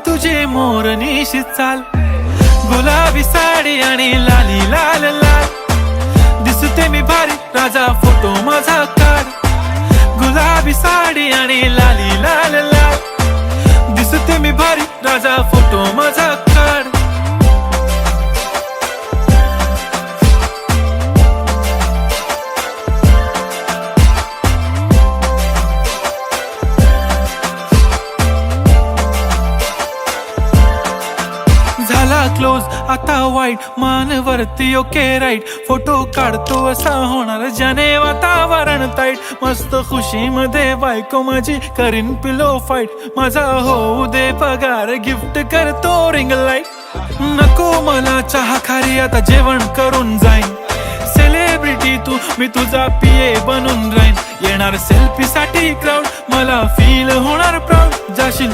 तुझे मोरनीशी चाल, गुलाबी साडी आणि लाली लाल लाल, दिसते मी भारी राजा फोटो माझा काढ, गुलाबी साडी आणि लाली लाल लाल, दिसते मी भारी राजा फोटो माझा काढ. झाला क्लोज आता वाईट, मानवरती ओके राईट, फोटो काढतो असा होणार ज्याने वातावरण ताईट, मस्त खुशी मध्ये बायको माझी करीन पिलो फाईट, माझा होऊ दे पगार गिफ्ट करतो रिंग लाईट, नको मला चहा खारी आता जेवण करून जाईन, सेलिब्रिटी तू मी तुझा पिये बनून राहीन, येणार सेल्फी साठी क्राऊड मला फील होणार प्राऊड, जाशील